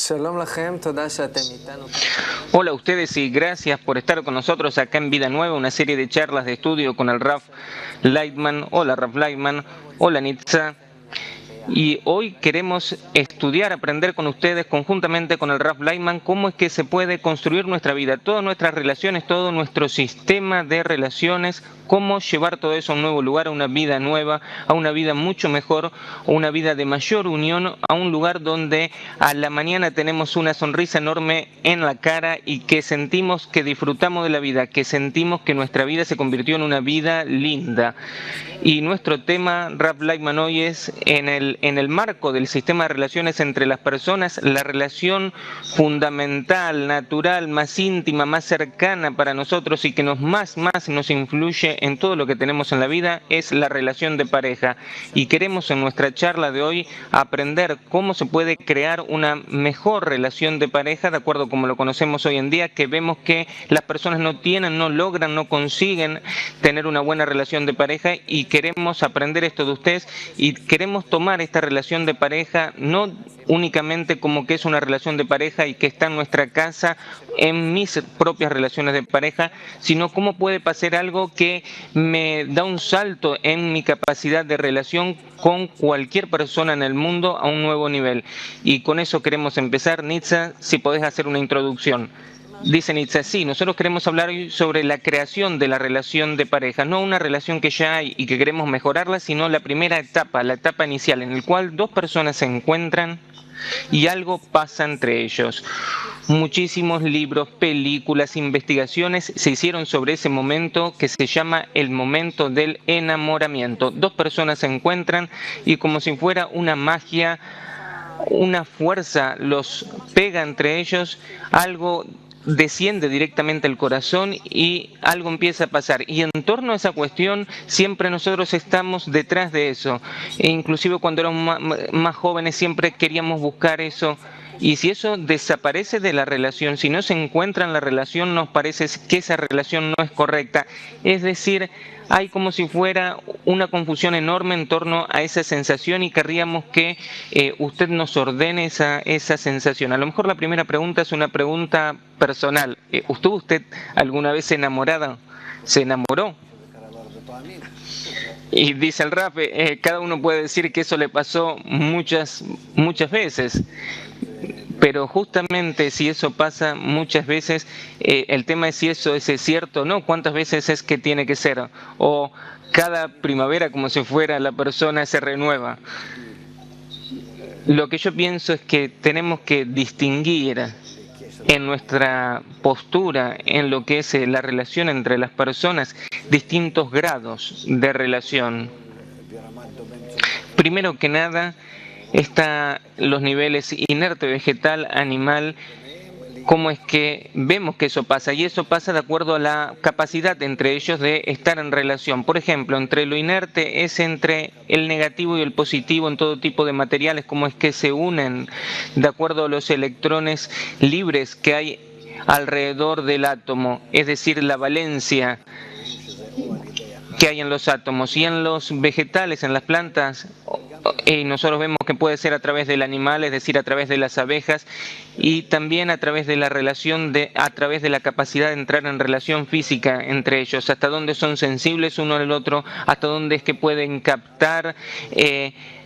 Shalom Lachem, toda she'atem itanu. Hola a ustedes y gracias por estar con nosotros acá en Vida Nueva, una serie de charlas de estudio con el Rav Leitman. Hola Rav Leitman, hola Nitza. Y hoy queremos estudiar, aprender con ustedes conjuntamente con el Rav Leitman cómo es que se puede construir nuestra vida, todas nuestras relaciones, todo nuestro sistema de relaciones, cómo llevar todo eso a un nuevo lugar, a una vida nueva, a una vida mucho mejor, a una vida de mayor unión, a un lugar donde a la mañana tenemos una sonrisa enorme en la cara y que sentimos que disfrutamos de la vida, que sentimos que nuestra vida se convirtió en una vida linda. Y nuestro tema, Rav Leitman, hoy es en el marco del sistema de relaciones entre las personas, la relación fundamental, natural, más íntima, más cercana para nosotros y que más nos influye en todo lo que tenemos en la vida es la relación de pareja. Y queremos en nuestra charla de hoy aprender cómo se puede crear una mejor relación de pareja de acuerdo como lo conocemos hoy en día, que vemos que las personas no tienen, no logran, no consiguen tener una buena relación de pareja, y queremos aprender esto de ustedes y queremos tomar esta relación de pareja no únicamente como que es una relación de pareja y que está en nuestra casa, en mis propias relaciones de pareja, sino cómo puede pasar algo que me da un salto en mi capacidad de relación con cualquier persona en el mundo a un nuevo nivel. Y con eso queremos empezar. Nitza, si podés hacer una introducción. Dice Nietzsche, sí, nosotros queremos hablar hoy sobre la creación de la relación de pareja, no una relación que ya hay y que queremos mejorarla, sino la primera etapa, la etapa inicial, en la cual dos personas se encuentran y algo pasa entre ellos. Muchísimos libros, películas, investigaciones se hicieron sobre ese momento que se llama el momento del enamoramiento. Dos personas se encuentran y como si fuera una magia, una fuerza los pega entre ellos, algo desciende directamente al corazón y algo empieza a pasar. Y en torno a esa cuestión siempre nosotros estamos detrás de eso. E inclusive cuando éramos más jóvenes siempre queríamos buscar eso. Y si eso desaparece de la relación, si no se encuentra en la relación, nos parece que esa relación no es correcta. Es decir, hay como si fuera una confusión enorme en torno a esa sensación y querríamos que usted nos ordene esa sensación. A lo mejor la primera pregunta es una pregunta personal. ¿Estuvo usted alguna vez enamorada? ¿Se enamoró? Y dice el Raf, cada uno puede decir que eso le pasó muchas veces. Pero justamente si eso pasa muchas veces, el tema es si eso es cierto o no, cuántas veces es que tiene que ser, o cada primavera como si fuera la persona se renueva. Lo que yo pienso es que tenemos que distinguir en nuestra postura, en lo que es la relación entre las personas, distintos grados de relación. Primero que nada, están los niveles inerte, vegetal, animal, cómo es que vemos que eso pasa, y eso pasa de acuerdo a la capacidad entre ellos de estar en relación. Por ejemplo, entre lo inerte es entre el negativo y el positivo en todo tipo de materiales, cómo es que se unen de acuerdo a los electrones libres que hay alrededor del átomo, es decir, la valencia que hay en los átomos. Y en los vegetales, en las plantas, nosotros vemos que puede ser a través del animal, es decir, a través de las abejas, y también a través de la relación, a través de la capacidad de entrar en relación física entre ellos, hasta dónde son sensibles uno al otro, hasta dónde es que pueden captar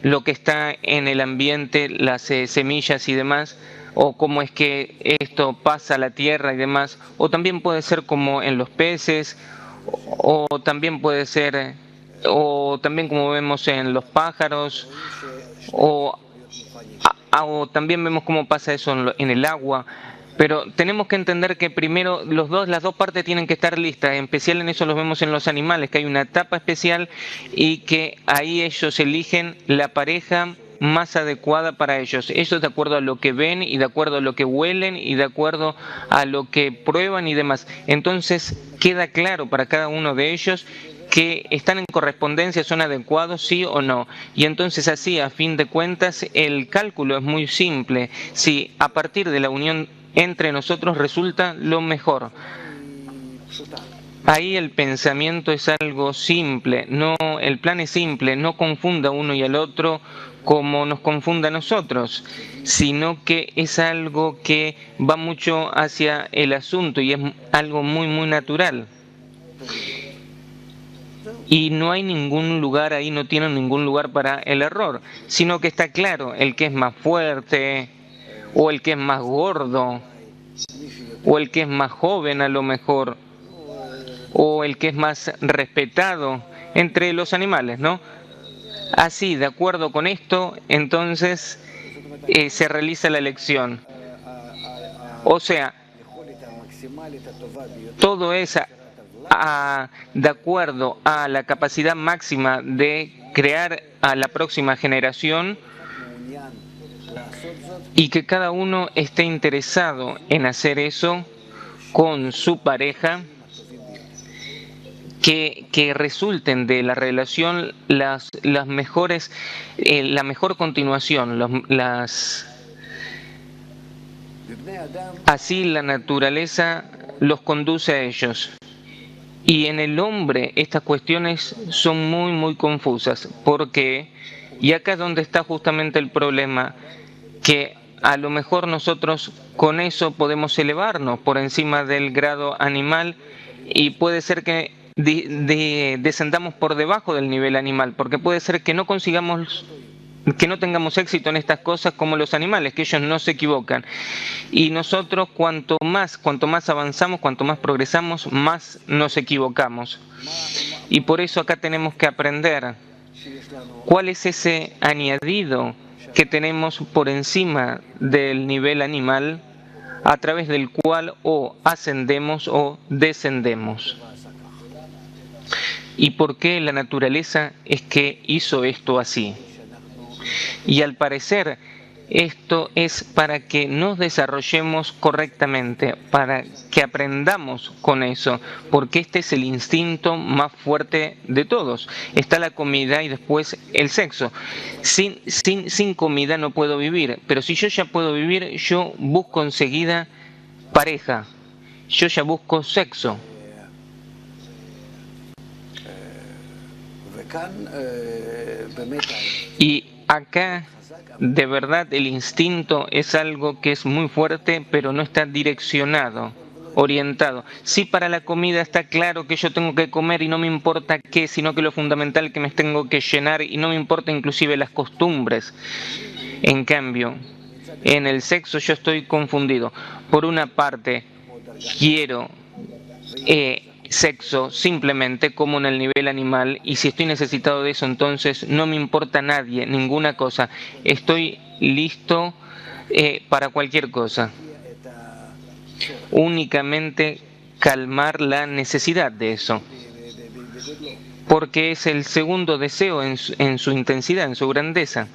lo que está en el ambiente, las semillas y demás, o cómo es que esto pasa a la tierra y demás, o también puede ser como en los peces, o también puede ser, o también como vemos en los pájaros, o también vemos cómo pasa eso en el agua. Pero tenemos que entender que primero las dos partes tienen que estar listas. En especial en eso los vemos en los animales, que hay una etapa especial y que ahí ellos eligen la pareja más adecuada para ellos. Ellos de acuerdo a lo que ven y de acuerdo a lo que huelen y de acuerdo a lo que prueban y demás. Entonces queda claro para cada uno de ellos que están en correspondencia, son adecuados, sí o no. Y entonces así, a fin de cuentas, el cálculo es muy simple. Si a partir de la unión entre nosotros resulta lo mejor. Ahí el pensamiento es algo simple, no, el plan es simple, no confunda uno y el otro como nos confunda a nosotros, sino que es algo que va mucho hacia el asunto y es algo muy, muy natural. Y no hay ningún lugar ahí, no tienen ningún lugar para el error, sino que está claro, el que es más fuerte, o el que es más gordo, o el que es más joven a lo mejor, o el que es más respetado entre los animales, ¿no? Así, de acuerdo con esto, entonces se realiza la elección. O sea, todo es de acuerdo a la capacidad máxima de crear a la próxima generación y que cada uno esté interesado en hacer eso con su pareja, que resulten de la relación las mejores, la mejor continuación, así la naturaleza los conduce a ellos. Y en el hombre estas cuestiones son muy, muy confusas. ¿Por qué? Y acá es donde está justamente el problema, que a lo mejor nosotros con eso podemos elevarnos por encima del grado animal y puede ser que descendamos por debajo del nivel animal, porque puede ser que no consigamos, que no tengamos éxito en estas cosas como los animales, que ellos no se equivocan. Y nosotros cuanto más avanzamos, cuanto más progresamos, más nos equivocamos. Y por eso acá tenemos que aprender cuál es ese añadido que tenemos por encima del nivel animal, a través del cual o ascendemos o descendemos. ¿Y por qué la naturaleza es que hizo esto así? Y al parecer esto es para que nos desarrollemos correctamente, para que aprendamos con eso, porque este es el instinto más fuerte de todos. Está la comida y después el sexo. Sin comida no puedo vivir, pero si yo ya puedo vivir, yo busco enseguida pareja, yo ya busco sexo. Y acá, de verdad, el instinto es algo que es muy fuerte, pero no está direccionado, orientado. Sí, para la comida está claro que yo tengo que comer y no me importa qué, sino que lo fundamental es que me tengo que llenar y no me importa inclusive las costumbres. En cambio, en el sexo yo estoy confundido. Por una parte, quiero sexo simplemente como en el nivel animal, y si estoy necesitado de eso, entonces no me importa nadie, ninguna cosa, estoy listo para cualquier cosa, únicamente calmar la necesidad de eso, porque es el segundo deseo en su intensidad, en su grandeza.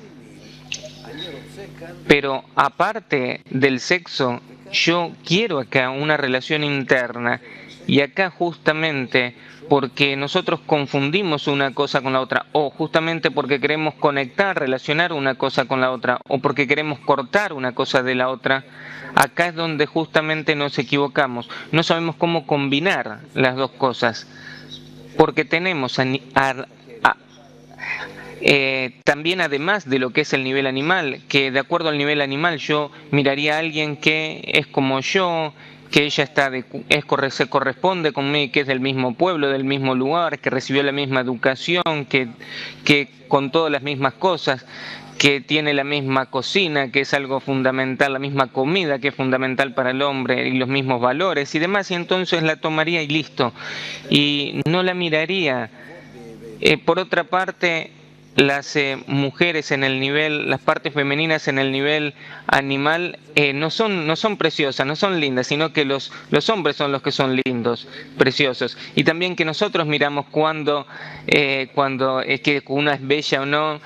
Pero aparte del sexo, yo quiero acá una relación interna. Y acá justamente porque nosotros confundimos una cosa con la otra, o justamente porque queremos conectar, relacionar una cosa con la otra, o porque queremos cortar una cosa de la otra, acá es donde justamente nos equivocamos. No sabemos cómo combinar las dos cosas, porque tenemos también, además de lo que es el nivel animal, que de acuerdo al nivel animal yo miraría a alguien que es como yo, que ella se corresponde conmigo, que es del mismo pueblo, del mismo lugar, que recibió la misma educación, que con todas las mismas cosas, que tiene la misma cocina, que es algo fundamental, la misma comida, que es fundamental para el hombre, y los mismos valores y demás, y entonces la tomaría y listo. Y no la miraría. Por otra parte, las mujeres en el nivel, las partes femeninas en el nivel animal no son preciosas, no son lindas, sino que los hombres son los que son lindos, preciosos. Y también que nosotros miramos cuando es que uno es bella o no,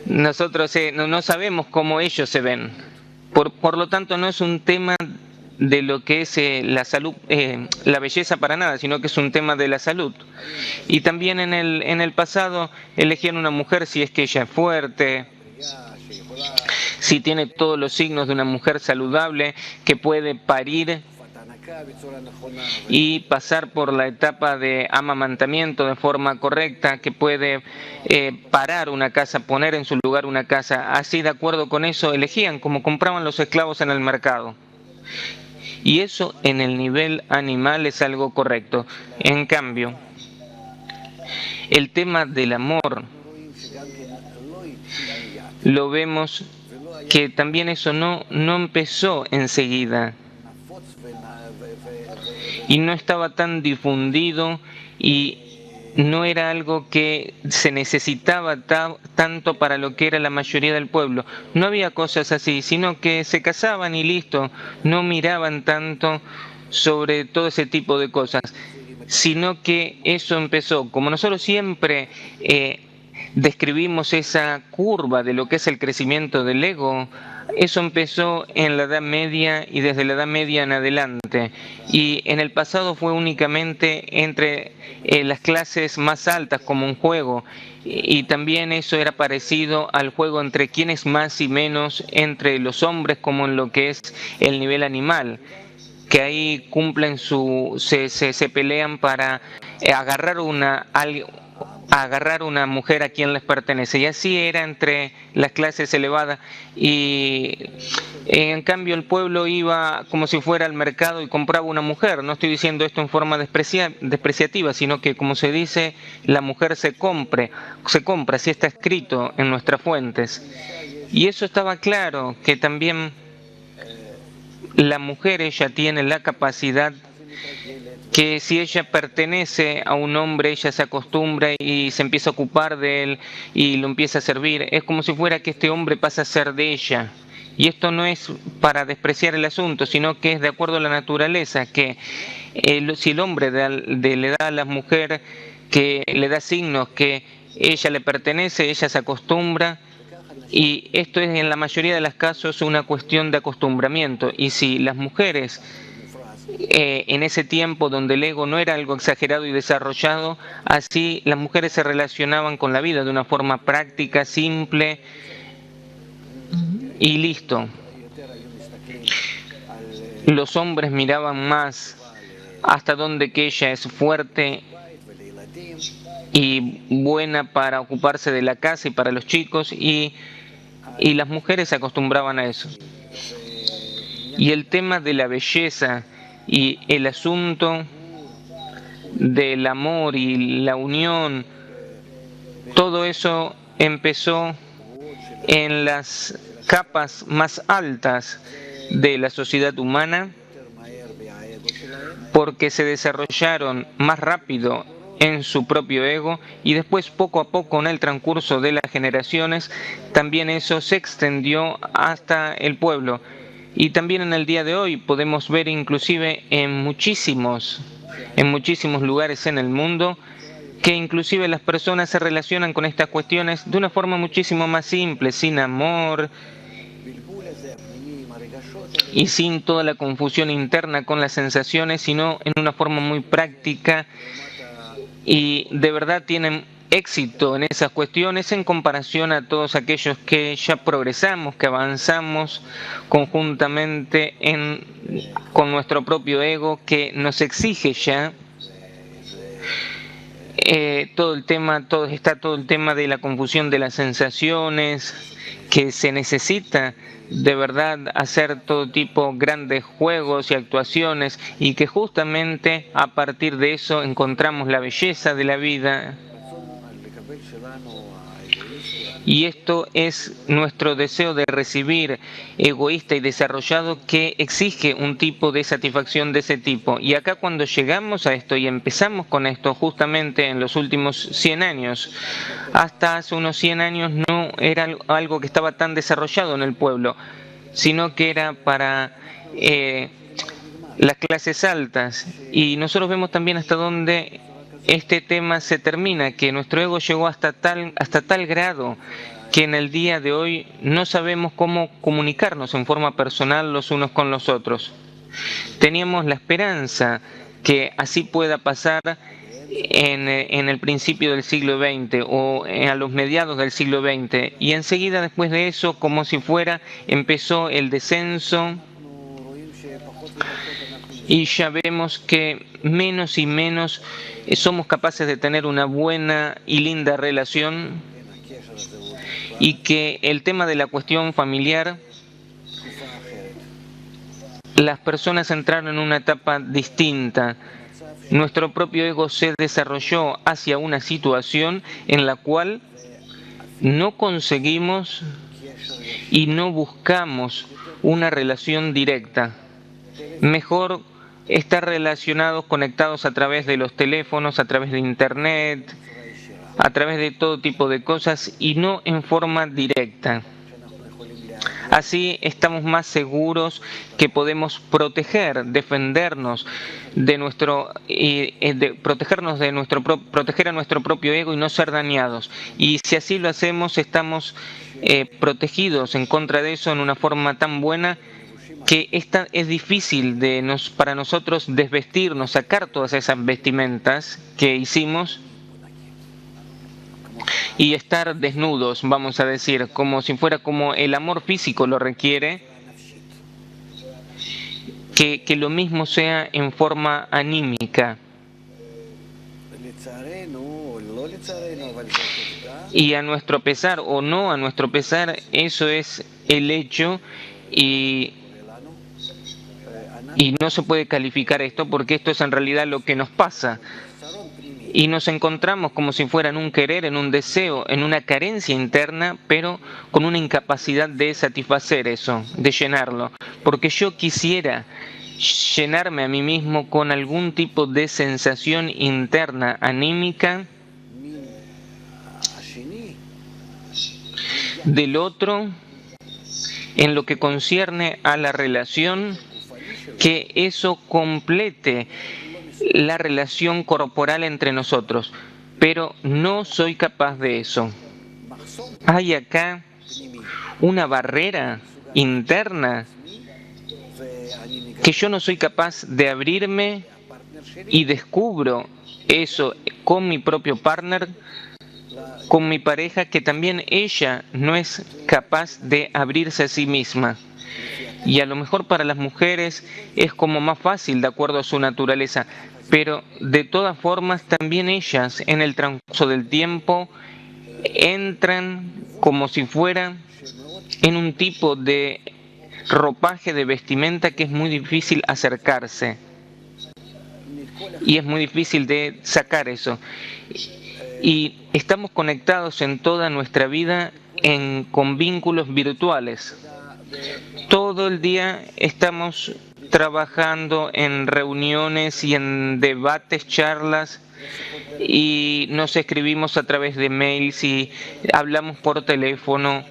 nosotros no sabemos cómo ellos se ven. Por lo tanto, no es un tema de lo que es la salud, la belleza para nada, sino que es un tema de la salud. Y también en el pasado elegían una mujer si es que ella es fuerte, si tiene todos los signos de una mujer saludable, que puede parir y pasar por la etapa de amamantamiento de forma correcta, que puede parar una casa, poner en su lugar una casa. Así, de acuerdo con eso, elegían como compraban los esclavos en el mercado. Y eso en el nivel animal es algo correcto. En cambio, el tema del amor, lo vemos que también eso no empezó enseguida y no estaba tan difundido y no era algo que se necesitaba tanto para lo que era la mayoría del pueblo. No había cosas así, sino que se casaban y listo, no miraban tanto sobre todo ese tipo de cosas, sino que eso empezó, como nosotros siempre describimos esa curva de lo que es el crecimiento del ego, eso empezó en la Edad Media y desde la Edad Media en adelante. Y en el pasado fue únicamente entre las clases más altas como un juego. Y también eso era parecido al juego entre quienes más y menos entre los hombres como en lo que es el nivel animal, que ahí cumplen se pelean para agarrar una mujer a quien les pertenece, y así era entre las clases elevadas. Y en cambio el pueblo iba como si fuera al mercado y compraba una mujer. No estoy diciendo esto en forma despreciativa, sino que, como se dice, la mujer se compra, así está escrito en nuestras fuentes. Y eso estaba claro, que también la mujer, ella tiene la capacidad que si ella pertenece a un hombre, ella se acostumbra y se empieza a ocupar de él y lo empieza a servir. Es como si fuera que este hombre pasa a ser de ella. Y esto no es para despreciar el asunto, sino que es de acuerdo a la naturaleza, que si el hombre le da a la mujer, que le da signos que ella le pertenece, ella se acostumbra. Y esto es en la mayoría de los casos una cuestión de acostumbramiento. Y si las mujeres en ese tiempo donde el ego no era algo exagerado y desarrollado, así las mujeres se relacionaban con la vida de una forma práctica, simple y listo. Los hombres miraban más hasta donde que ella es fuerte y buena para ocuparse de la casa y para los chicos, y las mujeres se acostumbraban a eso. Y el tema de la belleza y el asunto del amor y la unión, todo eso empezó en las capas más altas de la sociedad humana, porque se desarrollaron más rápido en su propio ego, y después poco a poco en el transcurso de las generaciones también eso se extendió hasta el pueblo. Y también en el día de hoy podemos ver inclusive en muchísimos lugares en el mundo que inclusive las personas se relacionan con estas cuestiones de una forma muchísimo más simple, sin amor y sin toda la confusión interna con las sensaciones, sino en una forma muy práctica, y de verdad tienen éxito en esas cuestiones en comparación a todos aquellos que ya progresamos, que avanzamos conjuntamente con nuestro propio ego, que nos exige ya todo el tema de la confusión de las sensaciones, que se necesita de verdad hacer todo tipo de grandes juegos y actuaciones, y que justamente a partir de eso encontramos la belleza de la vida. Y esto es nuestro deseo de recibir, egoísta y desarrollado, que exige un tipo de satisfacción de ese tipo. Y acá, cuando llegamos a esto y empezamos con esto justamente en los últimos 100 años, hasta hace unos 100 años no era algo que estaba tan desarrollado en el pueblo, sino que era para las clases altas. Y nosotros vemos también hasta dónde este tema se termina, que nuestro ego llegó hasta tal grado que en el día de hoy no sabemos cómo comunicarnos en forma personal los unos con los otros. Teníamos la esperanza que así pueda pasar en el principio del siglo XX o a los mediados del siglo XX, y enseguida después de eso, como si fuera, empezó el descenso y ya vemos que menos y menos somos capaces de tener una buena y linda relación, y que el tema de la cuestión familiar, las personas entraron en una etapa distinta. Nuestro propio ego se desarrolló hacia una situación en la cual no conseguimos y no buscamos una relación directa. Mejor estar relacionados, conectados a través de los teléfonos, a través de internet, a través de todo tipo de cosas y no en forma directa. Así estamos más seguros que podemos proteger, defendernos de proteger a nuestro propio ego y no ser dañados. Y si así lo hacemos, estamos protegidos en contra de eso en una forma tan buena que es difícil para nosotros desvestirnos, sacar todas esas vestimentas que hicimos y estar desnudos, vamos a decir, como si fuera como el amor físico lo requiere, que lo mismo sea en forma anímica. Y a nuestro pesar o no a nuestro pesar, eso es el hecho, y no se puede calificar esto porque esto es en realidad lo que nos pasa. Y nos encontramos como si fuera en un querer, en un deseo, en una carencia interna, pero con una incapacidad de satisfacer eso, de llenarlo. Porque yo quisiera llenarme a mí mismo con algún tipo de sensación interna, anímica, del otro, en lo que concierne a la relación, que eso complete la relación corporal entre nosotros, pero no soy capaz de eso. Hay acá una barrera interna que yo no soy capaz de abrirme, y descubro eso con mi propio partner, con mi pareja, que también ella no es capaz de abrirse a sí misma. Y a lo mejor para las mujeres es como más fácil de acuerdo a su naturaleza, pero de todas formas también ellas en el transcurso del tiempo entran como si fuera en un tipo de ropaje de vestimenta que es muy difícil acercarse y es muy difícil de sacar eso. Y estamos conectados en toda nuestra vida con vínculos virtuales. Todo el día estamos trabajando en reuniones y en debates, charlas, y nos escribimos a través de mails y hablamos por teléfono,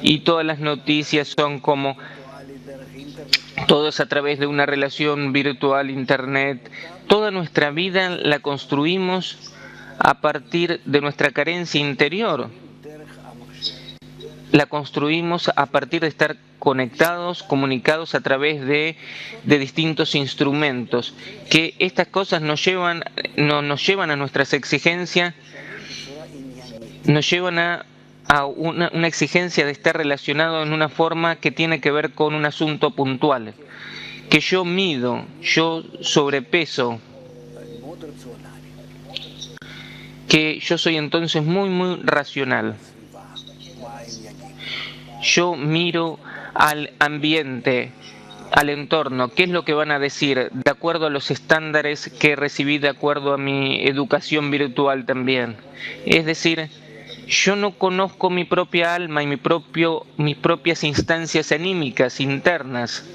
y todas las noticias son como todo es a través de una relación virtual, internet. Toda nuestra vida la construimos a partir de nuestra carencia interior. La construimos a partir de estar conectados, comunicados a través de distintos instrumentos, que estas cosas nos llevan a nuestras exigencias, nos llevan a una exigencia de estar relacionado en una forma que tiene que ver con un asunto puntual, que yo mido, yo sobrepeso, que yo soy entonces muy, muy racional. Yo miro al ambiente, al entorno, qué es lo que van a decir, de acuerdo a los estándares que recibí, de acuerdo a mi educación virtual también. Es decir, yo no conozco mi propia alma y mis propias instancias anímicas internas.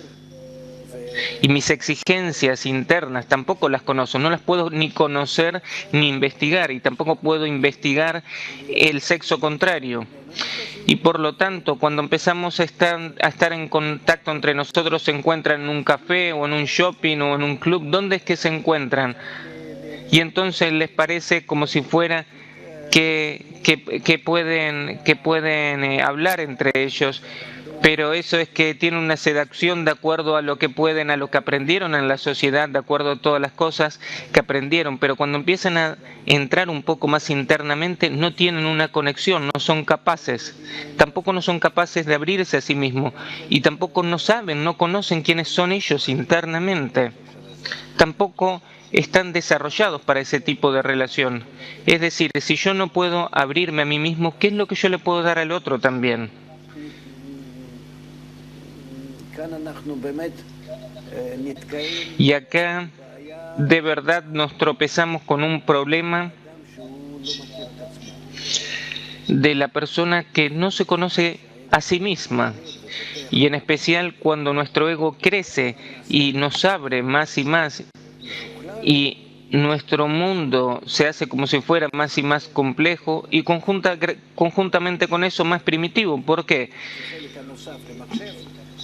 Y mis exigencias internas tampoco las conozco, no las puedo ni conocer ni investigar, y tampoco puedo investigar el sexo contrario. Y por lo tanto, cuando empezamos a estar en contacto entre nosotros, se encuentran en un café o en un shopping o en un club. ¿Dónde es que se encuentran? Y entonces les parece como si fuera que pueden hablar entre ellos, pero eso es que tienen una seducción de acuerdo a lo que pueden, a lo que aprendieron en la sociedad, de acuerdo a todas las cosas que aprendieron, pero cuando empiezan a entrar un poco más internamente no tienen una conexión, no son capaces, tampoco no son capaces de abrirse a sí mismos y tampoco no saben, no conocen quiénes son ellos internamente, tampoco están desarrollados para ese tipo de relación. Es decir, si yo no puedo abrirme a mí mismo, ¿qué es lo que yo le puedo dar al otro también? Y acá de verdad nos tropezamos con un problema de la persona que no se conoce a sí misma. Y en especial cuando nuestro ego crece y nos abre más y más y nuestro mundo se hace como si fuera más y más complejo y conjuntamente con eso más primitivo. ¿Por qué?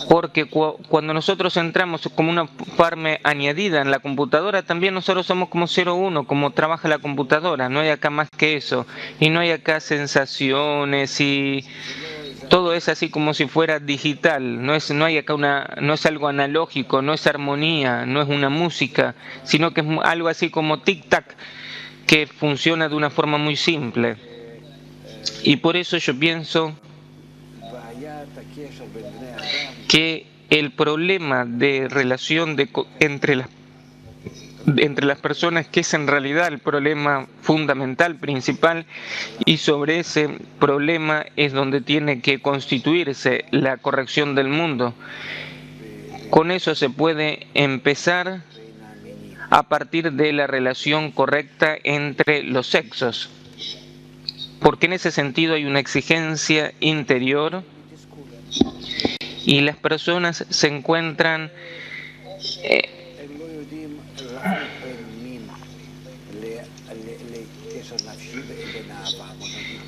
Porque cuando nosotros entramos como una parte añadida en la computadora, también nosotros somos como 0,1, como trabaja la computadora, no hay acá más que eso, y no hay acá sensaciones y todo es así como si fuera digital, no hay acá no es algo analógico, no es armonía, no es una música, sino que es algo así como tic-tac, que funciona de una forma muy simple. Y por eso yo pienso que el problema de relación entre las personas, que es en realidad el problema fundamental, principal, y sobre ese problema es donde tiene que constituirse la corrección del mundo. Con eso se puede empezar a partir de la relación correcta entre los sexos, porque en ese sentido hay una exigencia interior y las personas se encuentran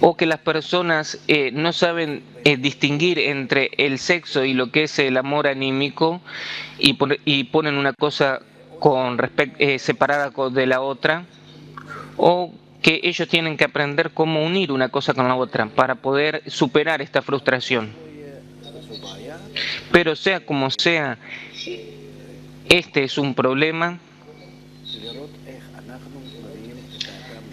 o que las personas no saben distinguir entre el sexo y lo que es el amor anímico y ponen una cosa separada de la otra, o que ellos tienen que aprender cómo unir una cosa con la otra para poder superar esta frustración. Pero sea como sea, este es un problema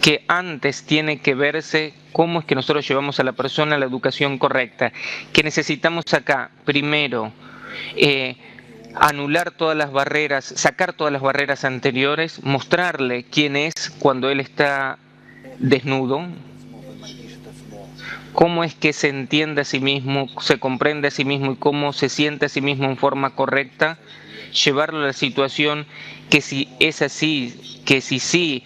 que antes tiene que verse cómo es que nosotros llevamos a la persona a la educación correcta, que necesitamos acá, primero, anular todas las barreras, sacar todas las barreras anteriores, mostrarle quién es cuando él está desnudo, cómo es que se entiende a sí mismo, se comprende a sí mismo y cómo se siente a sí mismo en forma correcta, llevarlo a la situación que si es así, que si sí,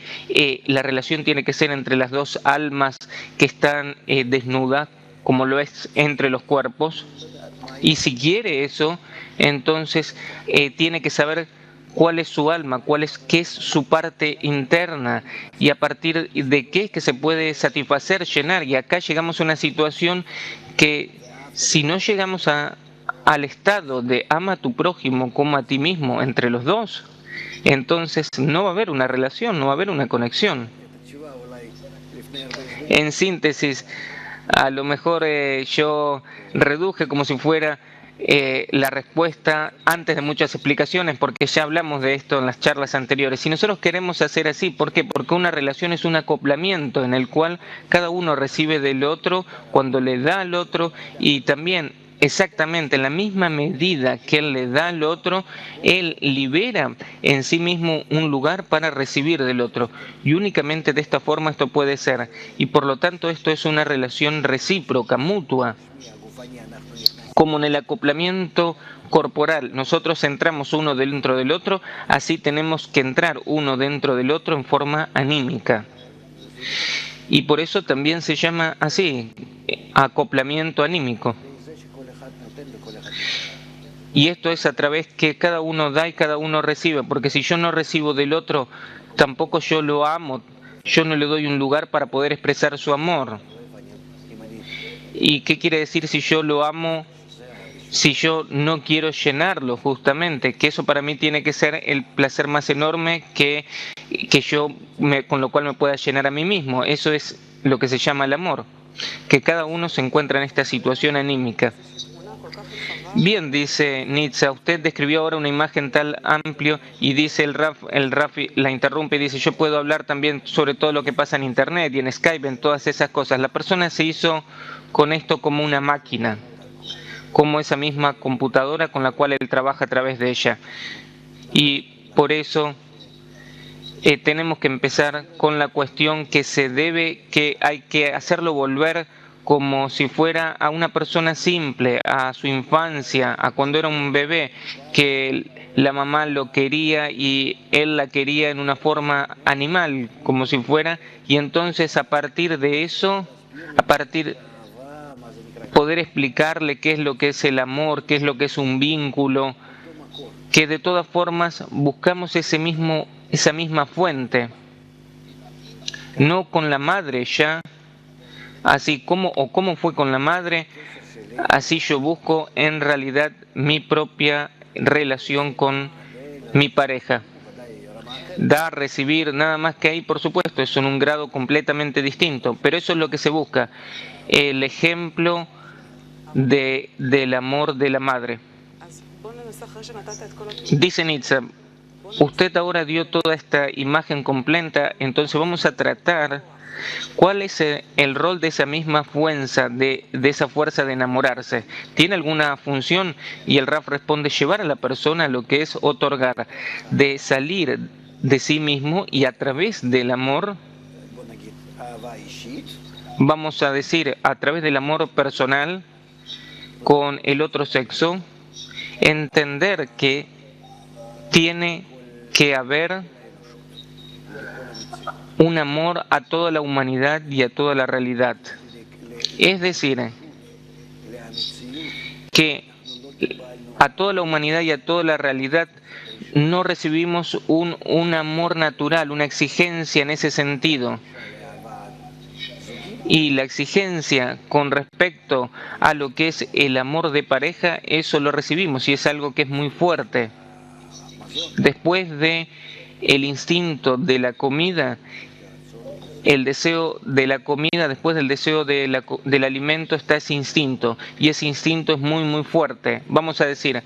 la relación tiene que ser entre las dos almas que están desnudas, como lo es entre los cuerpos, y si quiere eso, entonces tiene que saber cuál es su alma, qué es su parte interna y a partir de qué es que se puede satisfacer, llenar. Y acá llegamos a una situación que si no llegamos al estado de ama a tu prójimo como a ti mismo entre los dos, entonces no va a haber una relación, no va a haber una conexión. En síntesis, a lo mejor yo reduje como si fuera la respuesta antes de muchas explicaciones, porque ya hablamos de esto en las charlas anteriores. Si nosotros queremos hacer así, ¿por qué? Porque una relación es un acoplamiento en el cual cada uno recibe del otro cuando le da al otro y también exactamente en la misma medida que él le da al otro, él libera en sí mismo un lugar para recibir del otro. Y únicamente de esta forma esto puede ser. Y por lo tanto esto es una relación recíproca, mutua. Como en el acoplamiento corporal, nosotros entramos uno dentro del otro, así tenemos que entrar uno dentro del otro en forma anímica. Y por eso también se llama así, acoplamiento anímico. Y esto es a través que cada uno da y cada uno recibe, porque si yo no recibo del otro, tampoco yo lo amo, yo no le doy un lugar para poder expresar su amor. ¿Y qué quiere decir si yo lo amo? Si yo no quiero llenarlo, justamente, que eso para mí tiene que ser el placer más enorme que con lo cual me pueda llenar a mí mismo. Eso es lo que se llama el amor, que cada uno se encuentra en esta situación anímica. Bien, dice Nitza, usted describió ahora una imagen tan amplio y dice el Raf la interrumpe y dice, yo puedo hablar también sobre todo lo que pasa en Internet y en Skype, en todas esas cosas. La persona se hizo con esto como una máquina, como esa misma computadora con la cual él trabaja a través de ella. Y por eso tenemos que empezar con la cuestión que hay que hacerlo volver como si fuera a una persona simple, a su infancia, a cuando era un bebé, que la mamá lo quería y él la quería en una forma animal, como si fuera, y entonces a partir de eso, a partir poder explicarle qué es lo que es el amor, qué es lo que es un vínculo, que de todas formas buscamos esa misma fuente, no con la madre ya, así como fue con la madre, así yo busco en realidad mi propia relación con mi pareja. Dar, recibir, nada más que ahí, por supuesto, es en un grado completamente distinto, pero eso es lo que se busca, el ejemplo del amor de la madre. Dice Nitza, usted ahora dio toda esta imagen completa, entonces vamos a tratar cuál es el rol de esa misma fuerza, de esa fuerza de enamorarse. ¿Tiene alguna función? Y el Raf responde, llevar a la persona a lo que es otorgar, de salir de sí mismo y a través del amor, vamos a decir, a través del amor personal con el otro sexo, entender que tiene que haber un amor a toda la humanidad y a toda la realidad. Es decir, que a toda la humanidad y a toda la realidad no recibimos un amor natural, una exigencia en ese sentido. Y la exigencia con respecto a lo que es el amor de pareja, eso lo recibimos y es algo que es muy fuerte. Después de el instinto de la comida, el deseo de la comida, después del deseo del alimento está ese instinto, y ese instinto es muy muy fuerte. Vamos a decir,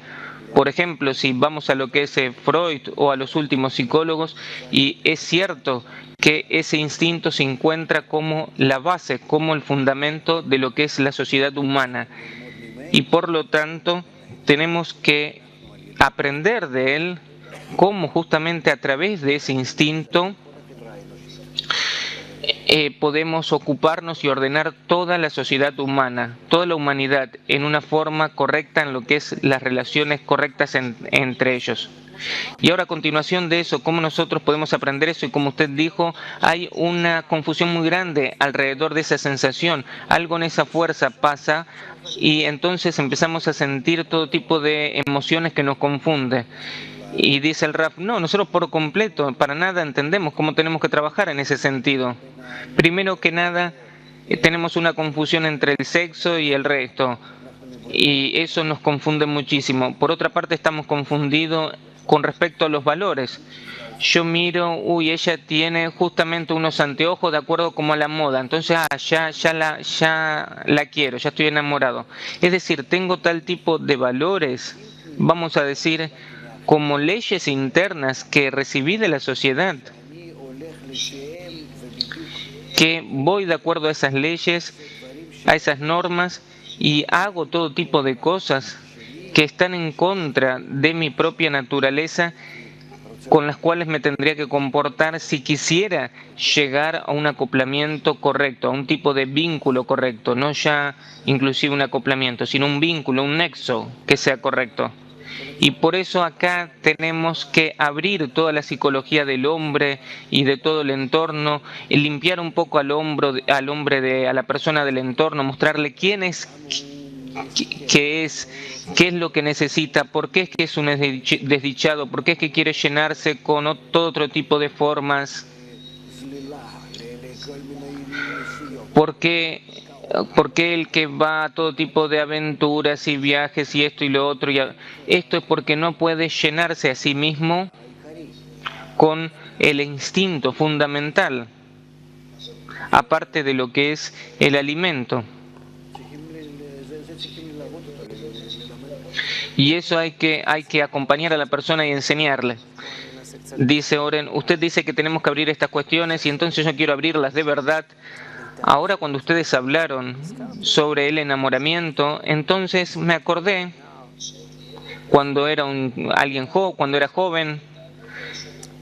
por ejemplo, si vamos a lo que es Freud o a los últimos psicólogos, y es cierto que ese instinto se encuentra como la base, como el fundamento de lo que es la sociedad humana, y por lo tanto tenemos que aprender de él cómo justamente a través de ese instinto podemos ocuparnos y ordenar toda la sociedad humana, toda la humanidad, en una forma correcta en lo que es las relaciones correctas entre ellos. Y ahora a continuación de eso, ¿cómo nosotros podemos aprender eso? Y como usted dijo, hay una confusión muy grande alrededor de esa sensación. Algo en esa fuerza pasa y entonces empezamos a sentir todo tipo de emociones que nos confunden. Y dice el Raf, no, nosotros por completo, para nada entendemos cómo tenemos que trabajar en ese sentido. Primero que nada, tenemos una confusión entre el sexo y el resto, y eso nos confunde muchísimo. Por otra parte, estamos confundidos con respecto a los valores. Yo miro, uy, ella tiene justamente unos anteojos de acuerdo como a la moda, entonces ya la quiero, ya estoy enamorado. Es decir, tengo tal tipo de valores, vamos a decir, como leyes internas que recibí de la sociedad, que voy de acuerdo a esas leyes, a esas normas, y hago todo tipo de cosas que están en contra de mi propia naturaleza, con las cuales me tendría que comportar si quisiera llegar a un acoplamiento correcto, a un tipo de vínculo correcto, no ya inclusive un acoplamiento, sino un vínculo, un nexo que sea correcto. Y por eso acá tenemos que abrir toda la psicología del hombre y de todo el entorno, y limpiar un poco a la persona del entorno, mostrarle quién es, qué es lo que necesita, por qué es que es un desdichado, por qué es que quiere llenarse con todo otro tipo de formas, por qué el que va a todo tipo de aventuras y viajes y esto y lo otro. Esto es porque no puede llenarse a sí mismo con el instinto fundamental, aparte de lo que es el alimento. Y eso hay que acompañar a la persona y enseñarle. Dice Oren, usted dice que tenemos que abrir estas cuestiones y entonces yo quiero abrirlas de verdad. Ahora cuando ustedes hablaron sobre el enamoramiento, entonces me acordé cuando era cuando era joven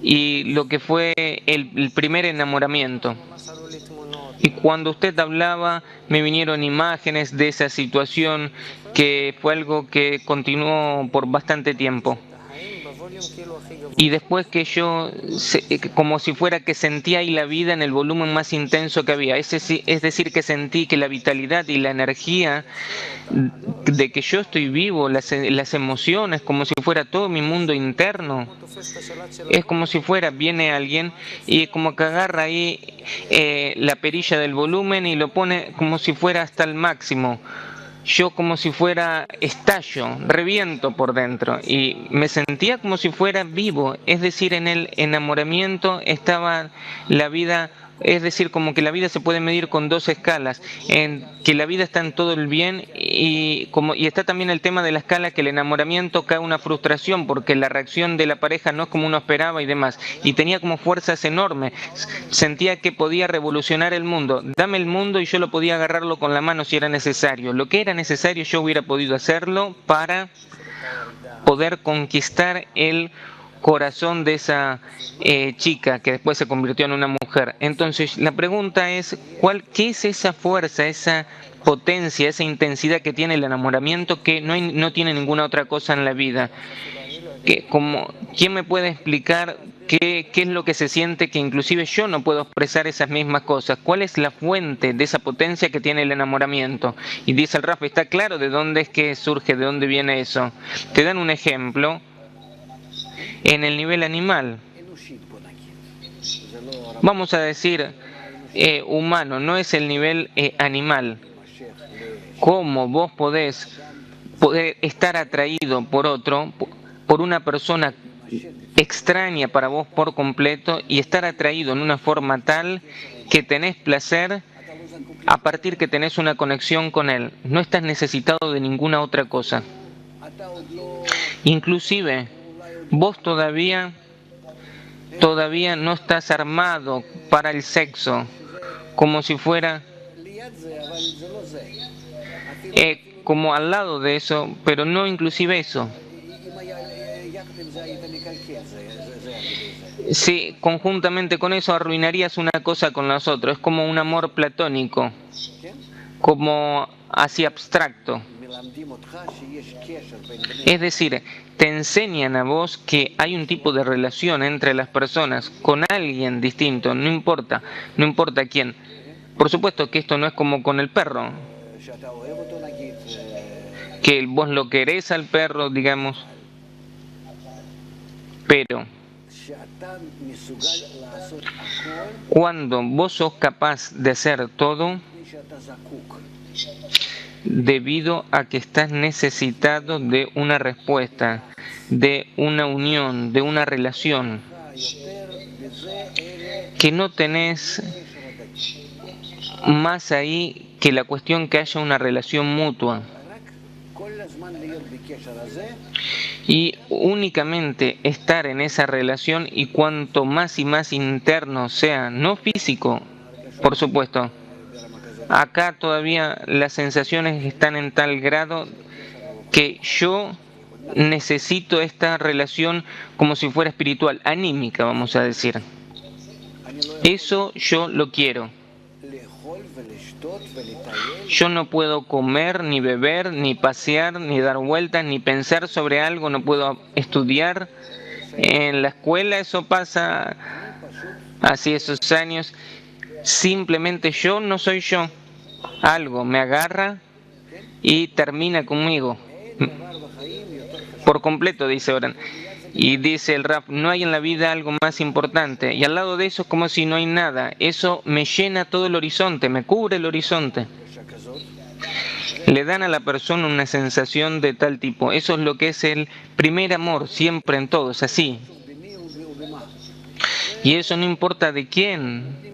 y lo que fue el primer enamoramiento. Y cuando usted hablaba, me vinieron imágenes de esa situación que fue algo que continuó por bastante tiempo. Y después que yo, como si fuera que sentía ahí la vida en el volumen más intenso que había. Es decir, que sentí que la vitalidad y la energía de que yo estoy vivo, las emociones, como si fuera todo mi mundo interno. Es como si viene alguien y como que agarra ahí la perilla del volumen y lo pone como si fuera hasta el máximo. Yo como si fuera estallo, reviento por dentro y me sentía como si fuera vivo, es decir, en el enamoramiento estaba la vida, es decir, como que la vida se puede medir con dos escalas, en que la vida está en todo el bien y está también el tema de la escala que el enamoramiento cae una frustración porque la reacción de la pareja no es como uno esperaba y demás, y tenía como fuerzas enormes, sentía que podía revolucionar el mundo, dame el mundo y yo lo podía agarrarlo con la mano si era necesario, lo que era necesario yo hubiera podido hacerlo para poder conquistar el corazón de esa chica que después se convirtió en una mujer. Entonces la pregunta es, ¿qué es esa fuerza, esa potencia, esa intensidad que tiene el enamoramiento que no tiene ninguna otra cosa en la vida? ¿Quién me puede explicar qué es lo que se siente que inclusive yo no puedo expresar esas mismas cosas? ¿Cuál es la fuente de esa potencia que tiene el enamoramiento? Y dice el Raf, está claro de dónde es que surge, de dónde viene eso. Te dan un ejemplo en el nivel animal. Vamos a decir humano, no es el nivel animal. ¿Cómo vos podés estar atraído por otro, por una persona extraña para vos por completo y estar atraído en una forma tal que tenés placer a partir que tenés una conexión con él? No estás necesitado de ninguna otra cosa. Inclusive, vos todavía no estás armado para el sexo, como si fuera como al lado de eso, pero no inclusive eso. Si conjuntamente con eso arruinarías una cosa con las otras, es como un amor platónico, como así abstracto. Es decir, te enseñan a vos que hay un tipo de relación entre las personas con alguien distinto, no importa quién. Por supuesto que esto no es como con el perro, que vos lo querés al perro, digamos, pero cuando vos sos capaz de hacer todo, debido a que estás necesitado de una respuesta, de una unión, de una relación, que no tenés más ahí que la cuestión que haya una relación mutua. Y únicamente estar en esa relación, y cuanto más y más interno sea, no físico, por supuesto. Acá todavía las sensaciones están en tal grado que yo necesito esta relación como si fuera espiritual, anímica, vamos a decir. Eso yo lo quiero. Yo no puedo comer, ni beber, ni pasear, ni dar vueltas, ni pensar sobre algo, no puedo estudiar. En la escuela eso pasa así esos años. Simplemente yo no soy yo. Algo me agarra y termina conmigo. Por completo, dice Oren. Y dice el Raf, no hay en la vida algo más importante. Y al lado de eso es como si no hay nada. Eso me llena todo el horizonte, me cubre el horizonte. Le dan a la persona una sensación de tal tipo. Eso es lo que es el primer amor, siempre en todo, es así. Y eso no importa de quién,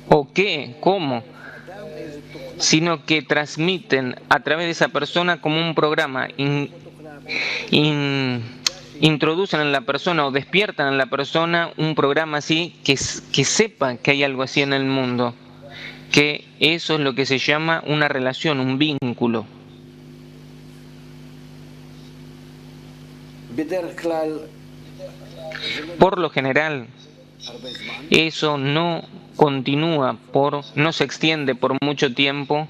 o qué, cómo. sino que transmiten a través de esa persona como un programa, introducen en la persona o despiertan en la persona un programa así que sepa que hay algo así en el mundo, que eso es lo que se llama una relación, un vínculo. Por lo general, eso no continúa, no se extiende por mucho tiempo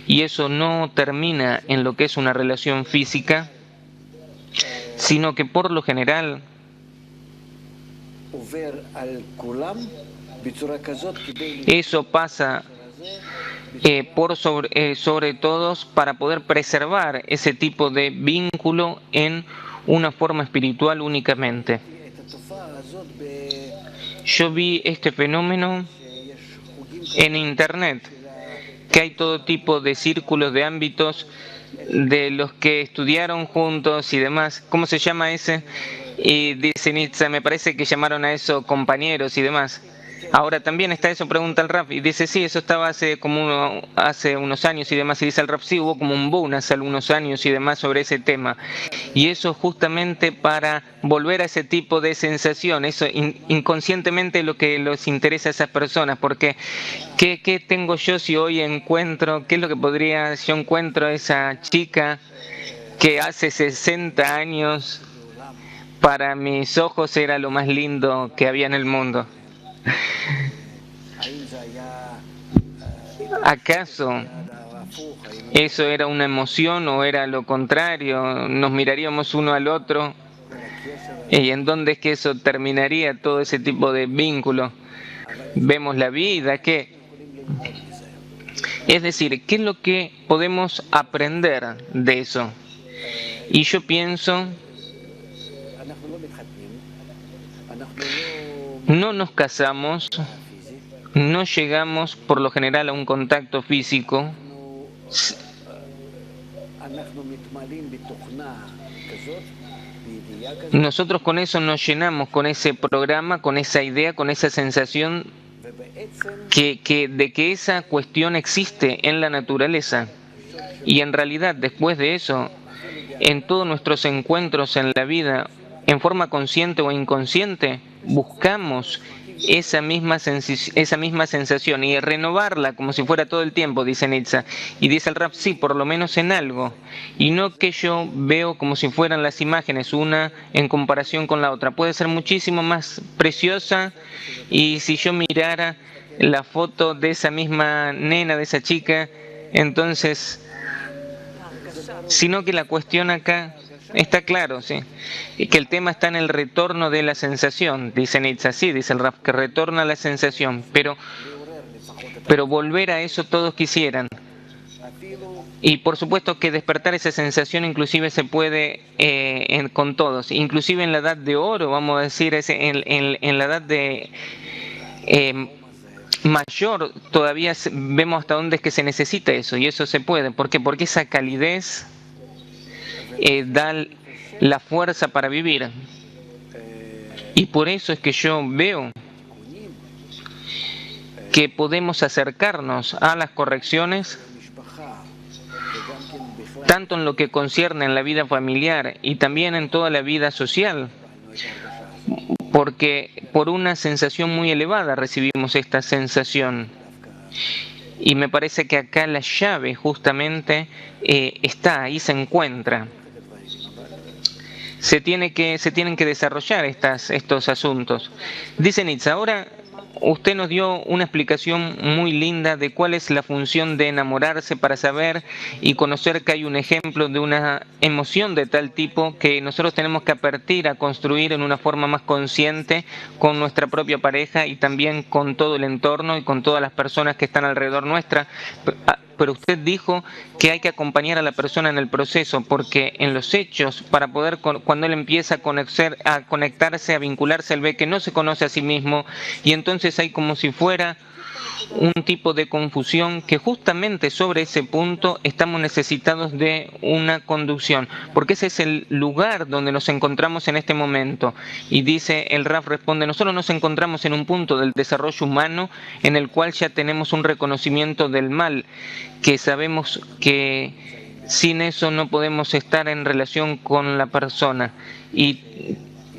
y eso no termina en lo que es una relación física, sino que por lo general eso pasa sobre todos para poder preservar ese tipo de vínculo en una forma espiritual únicamente. Yo vi este fenómeno en internet, que hay todo tipo de círculos, de ámbitos, de los que estudiaron juntos y demás. ¿Cómo se llama ese? Y dice Nitza, me parece que llamaron a eso compañeros y demás. Ahora también está eso, pregunta el Raf, y dice, sí, eso estaba hace unos años y demás, y dice el Raf, sí, hubo como un boom hace algunos años y demás sobre ese tema. Y eso justamente para volver a ese tipo de sensación, eso inconscientemente lo que les interesa a esas personas, porque ¿qué tengo yo si hoy encuentro, qué es lo que yo encuentro a esa chica que hace 60 años para mis ojos era lo más lindo que había en el mundo? ¿Acaso eso era una emoción o era lo contrario? Nos miraríamos uno al otro y ¿en dónde es que eso terminaría todo ese tipo de vínculo? ¿Vemos la vida? ¿Qué? Es decir, ¿qué es lo que podemos aprender de eso? Y yo pienso, no nos casamos, no llegamos por lo general a un contacto físico. Nosotros con eso nos llenamos, con ese programa, con esa idea, con esa sensación de que esa cuestión existe en la naturaleza. Y en realidad, después de eso, en todos nuestros encuentros en la vida, en forma consciente o inconsciente, buscamos esa misma sensación y renovarla como si fuera todo el tiempo, dice Nitza. Y dice el Raf, sí, por lo menos en algo. Y no que yo veo como si fueran las imágenes, una en comparación con la otra. Puede ser muchísimo más preciosa y si yo mirara la foto de esa misma nena, de esa chica, entonces, sino que la cuestión acá está claro, sí, y que el tema está en el retorno de la sensación, dice Nietzsche, así dice el Raf, que retorna la sensación, pero volver a eso todos quisieran. Y por supuesto que despertar esa sensación inclusive se puede con todos, inclusive en la edad de oro, vamos a decir, en la edad de mayor, todavía vemos hasta dónde es que se necesita eso, y eso se puede. ¿Por qué? Porque esa calidez da la fuerza para vivir. Y por eso es que yo veo que podemos acercarnos a las correcciones tanto en lo que concierne en la vida familiar y también en toda la vida social, porque por una sensación muy elevada recibimos esta sensación. Y me parece que acá la llave justamente está, ahí se encuentra. Se tienen que desarrollar estos asuntos. Dice Nietzsche, ahora usted nos dio una explicación muy linda de cuál es la función de enamorarse para saber y conocer que hay un ejemplo de una emoción de tal tipo que nosotros tenemos que partir a construir en una forma más consciente con nuestra propia pareja y también con todo el entorno y con todas las personas que están alrededor nuestra. Pero usted dijo que hay que acompañar a la persona en el proceso, porque en los hechos, para poder, cuando él empieza a conectarse, a vincularse, él ve que no se conoce a sí mismo, y entonces hay como si fuera un tipo de confusión que justamente sobre ese punto estamos necesitados de una conducción, porque ese es el lugar donde nos encontramos en este momento. Y dice, el Raf responde, nosotros nos encontramos en un punto del desarrollo humano en el cual ya tenemos un reconocimiento del mal, que sabemos que sin eso no podemos estar en relación con la persona. Y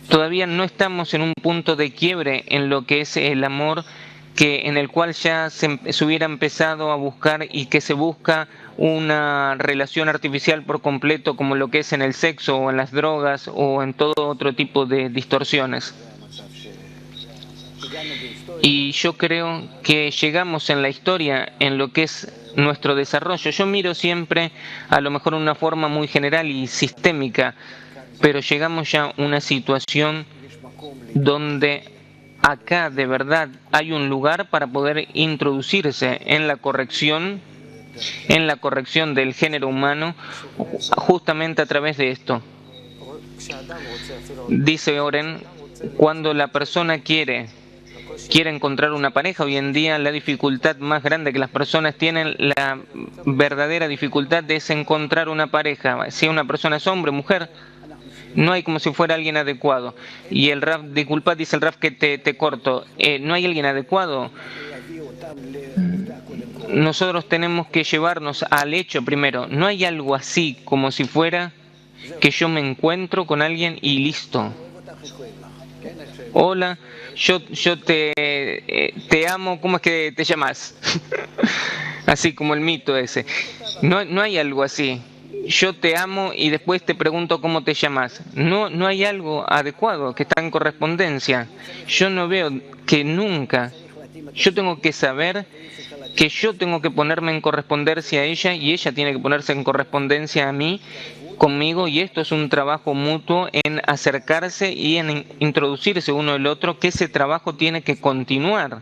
todavía no estamos en un punto de quiebre en lo que es el amor, que en el cual ya se hubiera empezado a buscar y que se busca una relación artificial por completo, como lo que es en el sexo o en las drogas o en todo otro tipo de distorsiones. Y yo creo que llegamos en la historia, en lo que es nuestro desarrollo. Yo miro siempre, a lo mejor una forma muy general y sistémica, pero llegamos ya a una situación donde acá de verdad hay un lugar para poder introducirse en la corrección del género humano, justamente a través de esto. Dice Oren, cuando la persona quiere encontrar una pareja, hoy en día la dificultad más grande que las personas tienen, la verdadera dificultad es encontrar una pareja, si una persona es hombre, mujer. No hay como si fuera alguien adecuado. Y el Raf, disculpa, dice el Raf que te corto, no hay alguien adecuado. Nosotros tenemos que llevarnos al hecho primero. No hay algo así como si fuera que yo me encuentro con alguien y listo. Hola, yo te amo, ¿cómo es que te llamas? Así como el mito ese. No hay algo así. Yo te amo y después te pregunto cómo te llamas. No hay algo adecuado que está en correspondencia. Yo no veo que nunca. Yo tengo que saber que yo tengo que ponerme en correspondencia a ella y ella tiene que ponerse en correspondencia a mí, conmigo, y esto es un trabajo mutuo en acercarse y en introducirse uno el otro, que ese trabajo tiene que continuar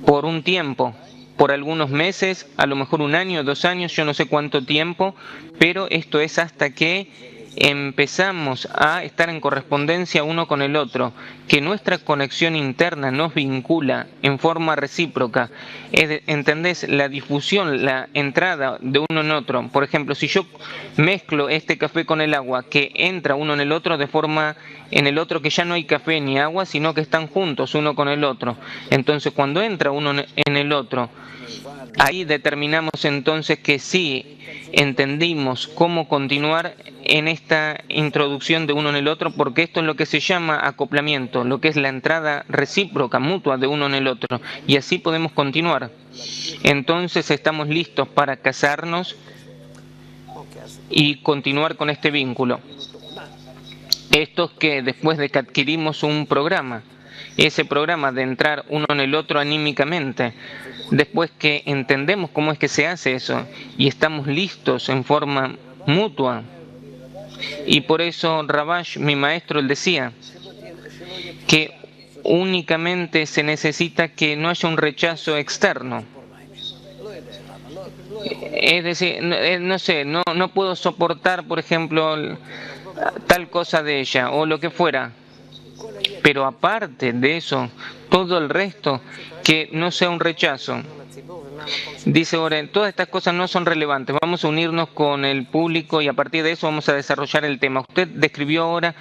por un tiempo, por algunos meses, a lo mejor un año, 2 años, yo no sé cuánto tiempo, pero esto es hasta que empezamos a estar en correspondencia uno con el otro, que nuestra conexión interna nos vincula en forma recíproca. ¿Entendés? La difusión, la entrada de uno en otro. Por ejemplo, si yo mezclo este café con el agua, que entra uno en el otro de forma en el otro que ya no hay café ni agua, sino que están juntos uno con el otro. Entonces, cuando entra uno en el otro, ahí determinamos entonces que sí entendimos cómo continuar en esta introducción de uno en el otro, porque esto es lo que se llama acoplamiento, lo que es la entrada recíproca, mutua de uno en el otro, y así podemos continuar. Entonces estamos listos para casarnos y continuar con este vínculo. Esto es que después de que adquirimos un programa, ese programa de entrar uno en el otro anímicamente, después que entendemos cómo es que se hace eso y estamos listos en forma mutua. Y por eso Rabash, mi maestro, él decía que únicamente se necesita que no haya un rechazo externo. Es decir, no sé, no puedo soportar, por ejemplo, tal cosa de ella o lo que fuera. Pero aparte de eso, todo el resto, que no sea un rechazo. Dice Oren, todas estas cosas no son relevantes, vamos a unirnos con el público y a partir de eso vamos a desarrollar el tema. Usted describió ahora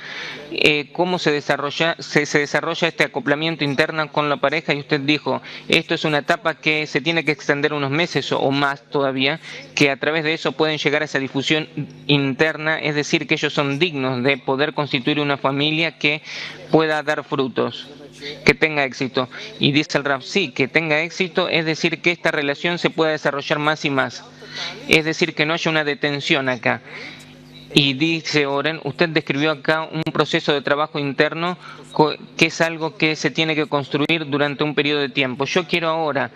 cómo se desarrolla este acoplamiento interno con la pareja y usted dijo, esto es una etapa que se tiene que extender unos meses o más todavía, que a través de eso pueden llegar a esa difusión interna, es decir, que ellos son dignos de poder constituir una familia que pueda dar frutos, que tenga éxito. Y dice el Rab, sí, que tenga éxito, es decir, que esta relación se pueda desarrollar más y más. Es decir, que no haya una detención acá. Y dice Oren, usted describió acá un proceso de trabajo interno que es algo que se tiene que construir durante un periodo de tiempo. Yo quiero ahora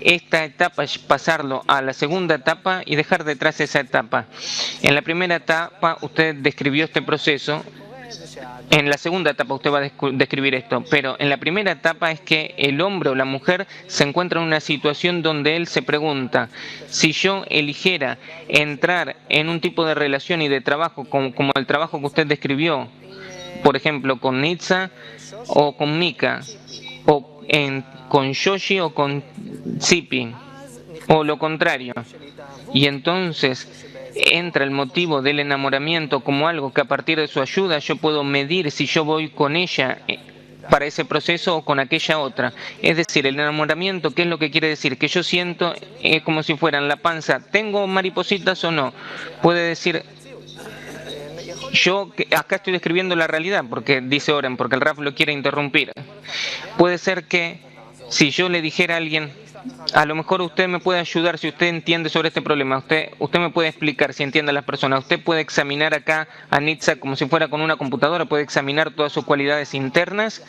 esta etapa, pasarlo a la segunda etapa y dejar detrás esa etapa. En la primera etapa usted describió este proceso. En la segunda etapa usted va a describir esto, pero en la primera etapa es que el hombre o la mujer se encuentra en una situación donde él se pregunta, si yo eligiera entrar en un tipo de relación y de trabajo como el trabajo que usted describió, por ejemplo con Nitza o con Mika, o con Yoshi o con Zipi, o lo contrario, y entonces entra el motivo del enamoramiento como algo que a partir de su ayuda yo puedo medir si yo voy con ella para ese proceso o con aquella otra. Es decir, el enamoramiento, ¿qué es lo que quiere decir? Que yo siento como si fuera en la panza, ¿tengo maripositas o no? Puede decir, acá estoy describiendo la realidad, porque dice Oren, porque el Raf lo quiere interrumpir. Puede ser que si yo le dijera a alguien, a lo mejor usted me puede ayudar si usted entiende sobre este problema, usted me puede explicar si entiende a las personas, usted puede examinar acá a Nitza como si fuera con una computadora, puede examinar todas sus cualidades internas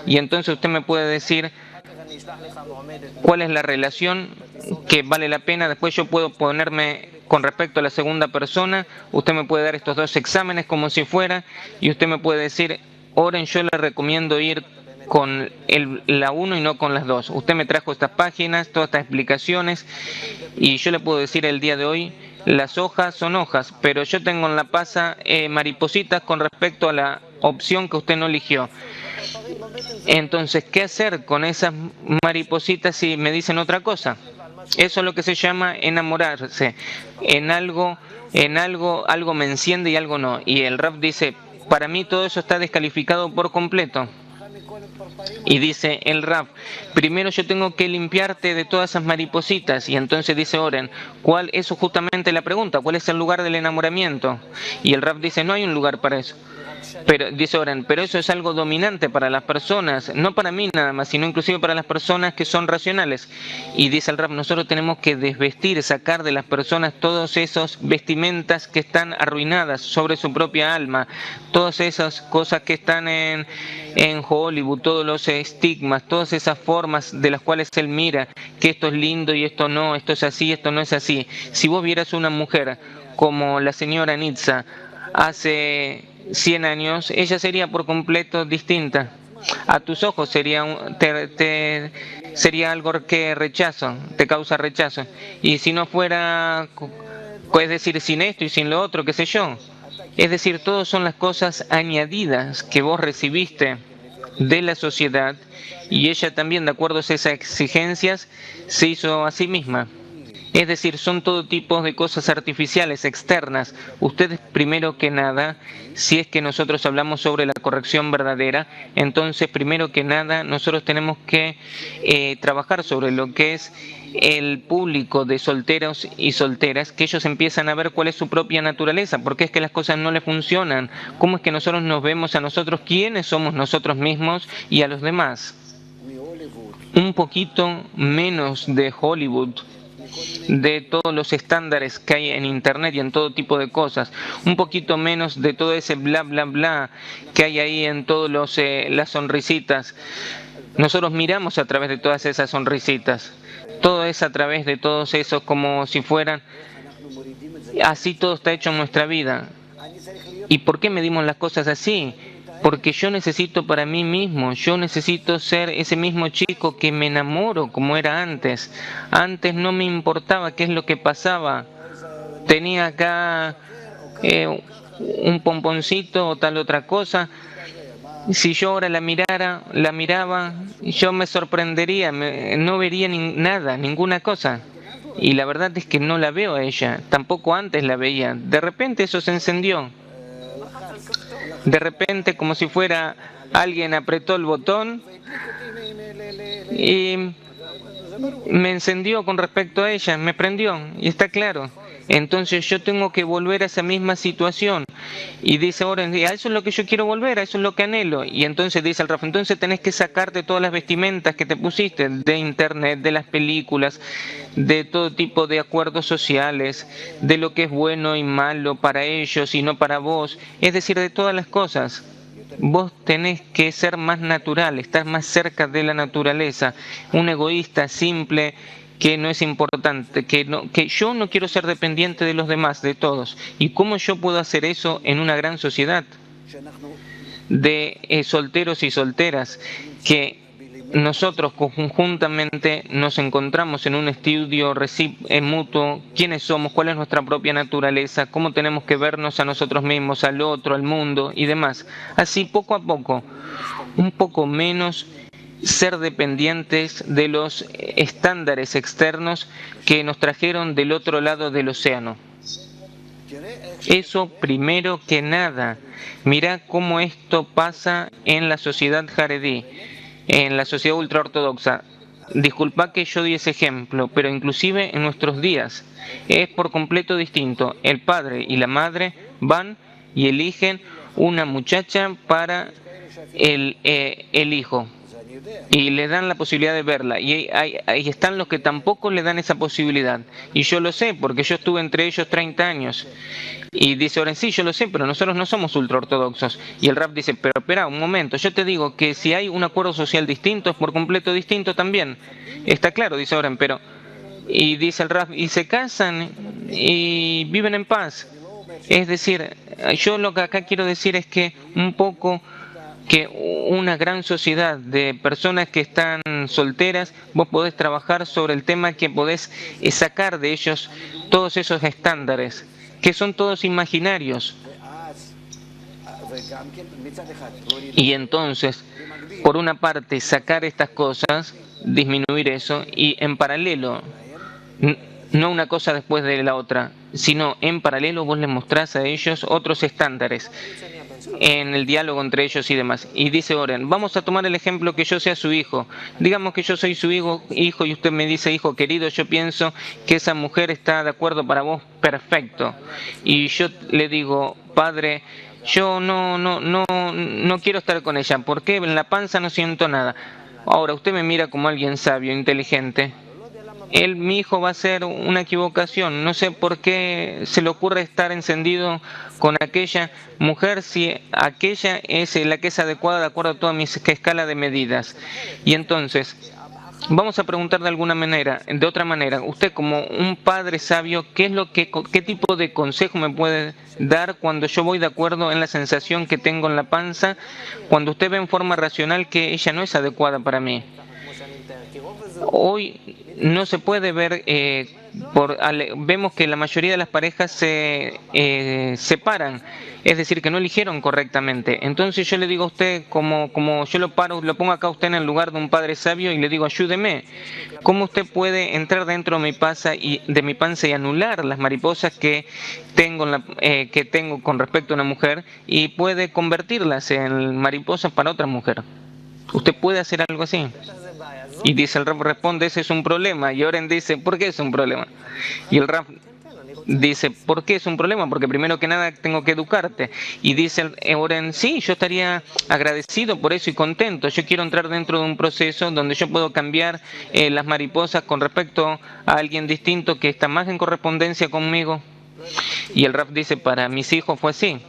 y entonces usted me puede decir cuál es la relación que vale la pena. Después yo puedo ponerme con respecto a la segunda persona, usted me puede dar estos dos exámenes como si fuera y usted me puede decir, Oren, yo le recomiendo ir con la 1 y no con las 2. Usted me trajo estas páginas, todas estas explicaciones y yo le puedo decir el día de hoy, las hojas son hojas, pero yo tengo en la pasa maripositas con respecto a la opción que usted no eligió. Entonces, ¿qué hacer con esas maripositas si me dicen otra cosa? Eso es lo que se llama enamorarse. Algo me enciende y algo no. Y el Raf dice, para mí todo eso está descalificado por completo. Y dice el Raf, primero yo tengo que limpiarte de todas esas maripositas. Y entonces dice Oren, eso es justamente la pregunta, ¿cuál es el lugar del enamoramiento? Y el Raf dice, no hay un lugar para eso. Pero dice Oren, pero eso es algo dominante para las personas, no para mí nada más, sino inclusive para las personas que son racionales. Y dice el Raf, nosotros tenemos que desvestir, sacar de las personas todos esos vestimentas que están arruinadas sobre su propia alma, todas esas cosas que están en Hollywood, todos los estigmas, todas esas formas de las cuales él mira, que esto es lindo y esto no, esto es así, esto no es así. Si vos vieras una mujer como la señora Nitza hace 100 años, ella sería por completo distinta. A tus ojos sería algo que rechazo, te causa rechazo. Y si no fuera, es decir, sin esto y sin lo otro, qué sé yo. Es decir, todas son las cosas añadidas que vos recibiste de la sociedad y ella también, de acuerdo a esas exigencias, se hizo a sí misma. Es decir, son todo tipo de cosas artificiales, externas. Ustedes, primero que nada, si es que nosotros hablamos sobre la corrección verdadera, entonces, primero que nada, nosotros tenemos que trabajar sobre lo que es el público de solteros y solteras, que ellos empiezan a ver cuál es su propia naturaleza, porque es que las cosas no les funcionan, cómo es que nosotros nos vemos a nosotros, quiénes somos nosotros mismos y a los demás. Un poquito menos de Hollywood, de todos los estándares que hay en internet y en todo tipo de cosas, un poquito menos de todo ese bla bla bla que hay ahí en todos las sonrisitas. Nosotros miramos a través de todas esas sonrisitas, todo es a través de todos esos como si fueran, así todo está hecho en nuestra vida. ¿Y por qué medimos las cosas así? Porque yo necesito para mí mismo, yo necesito ser ese mismo chico que me enamoro como era antes. Antes no me importaba qué es lo que pasaba. Tenía acá un pomponcito o tal otra cosa. Si yo ahora la miraba, yo me sorprendería, no vería nada, ninguna cosa. Y la verdad es que no la veo a ella, tampoco antes la veía. De repente eso se encendió. De repente, como si fuera alguien apretó el botón y me encendió con respecto a ella, me prendió, y está claro. Entonces yo tengo que volver a esa misma situación. Y dice ahora, a eso es lo que yo quiero volver, a eso es lo que anhelo. Y entonces dice el Rafa, entonces tenés que sacarte todas las vestimentas que te pusiste de internet, de las películas, de todo tipo de acuerdos sociales, de lo que es bueno y malo para ellos y no para vos. Es decir, de todas las cosas. Vos tenés que ser más natural, estar más cerca de la naturaleza. Un egoísta simple que no es importante, que yo no quiero ser dependiente de los demás, de todos. ¿Y cómo yo puedo hacer eso en una gran sociedad de solteros y solteras que nosotros conjuntamente nos encontramos en un estudio mutuo, quiénes somos, cuál es nuestra propia naturaleza, cómo tenemos que vernos a nosotros mismos, al otro, al mundo y demás? Así poco a poco, un poco menos ser dependientes de los estándares externos que nos trajeron del otro lado del océano. Eso primero que nada. Mirá cómo esto pasa en la sociedad jaredí, en la sociedad ultraortodoxa. Disculpa que yo di ese ejemplo, pero inclusive en nuestros días es por completo distinto. El padre y la madre van y eligen una muchacha para el hijo y le dan la posibilidad de verla. Y ahí están los que tampoco le dan esa posibilidad. Y yo lo sé, porque yo estuve entre ellos 30 años. Y dice Oren, sí, yo lo sé, pero nosotros no somos ultraortodoxos. Y el Raf dice, pero espera un momento, yo te digo que si hay un acuerdo social distinto, es por completo distinto también. Está claro, dice Oren, pero... Y dice el Raf, y se casan y viven en paz. Es decir, yo lo que acá quiero decir es que un poco que una gran sociedad de personas que están solteras, vos podés trabajar sobre el tema que podés sacar de ellos todos esos estándares, que son todos imaginarios. Y entonces, por una parte, sacar estas cosas, disminuir eso, y en paralelo, no una cosa después de la otra, sino en paralelo vos les mostrás a ellos otros estándares en el diálogo entre ellos y demás. Y dice Oren, vamos a tomar el ejemplo que yo sea su hijo. Digamos que yo soy su hijo y usted me dice, hijo querido, yo pienso que esa mujer está de acuerdo para vos, perfecto. Y yo le digo, padre, yo no quiero estar con ella, porque en la panza no siento nada. Ahora, usted me mira como alguien sabio, inteligente. Mi hijo va a hacer una equivocación. No sé por qué se le ocurre estar encendido con aquella mujer si aquella es la que es adecuada de acuerdo a toda mi escala de medidas. Y entonces, vamos a preguntar de alguna manera, de otra manera, usted como un padre sabio, ¿qué tipo de consejo me puede dar cuando yo voy de acuerdo en la sensación que tengo en la panza, cuando usted ve en forma racional que ella no es adecuada para mí? Hoy no se puede ver, vemos que la mayoría de las parejas se separan, es decir, que no eligieron correctamente. Entonces yo le digo a usted, como yo lo pongo acá a usted en el lugar de un padre sabio y le digo, ayúdeme, ¿cómo usted puede entrar dentro de mi panza y anular las mariposas que que tengo con respecto a una mujer y puede convertirlas en mariposas para otra mujer? ¿Usted puede hacer algo así? Y dice el Raf, responde, ese es un problema. Y Oren dice, ¿por qué es un problema? Y el Raf dice, ¿por qué es un problema? Porque primero que nada tengo que educarte. Y dice Oren, sí, yo estaría agradecido por eso y contento. Yo quiero entrar dentro de un proceso donde yo puedo cambiar las mariposas con respecto a alguien distinto que está más en correspondencia conmigo. Y el Raf dice, para mis hijos fue así.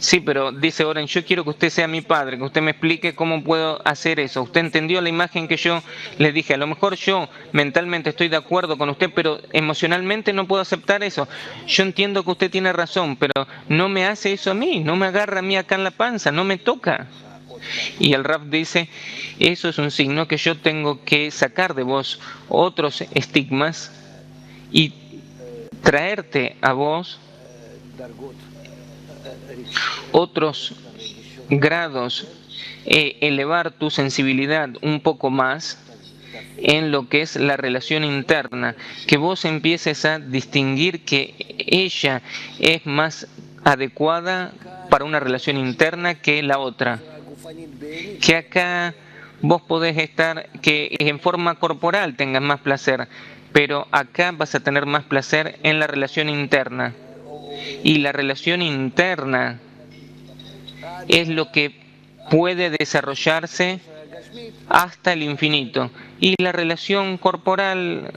Sí, pero dice Oren, yo quiero que usted sea mi padre, que usted me explique cómo puedo hacer eso. Usted entendió la imagen que yo le dije. A lo mejor yo mentalmente estoy de acuerdo con usted, pero emocionalmente no puedo aceptar eso. Yo entiendo que usted tiene razón, pero no me hace eso a mí, no me agarra a mí acá en la panza, no me toca. Y el Raf dice, eso es un signo que yo tengo que sacar de vos otros estigmas y traerte a vos otros grados, elevar tu sensibilidad un poco más en lo que es la relación interna, que vos empieces a distinguir que ella es más adecuada para una relación interna que la otra, que acá vos podés estar, que en forma corporal tengas más placer, pero acá vas a tener más placer en la relación interna. Y la relación interna es lo que puede desarrollarse hasta el infinito. Y la relación corporal,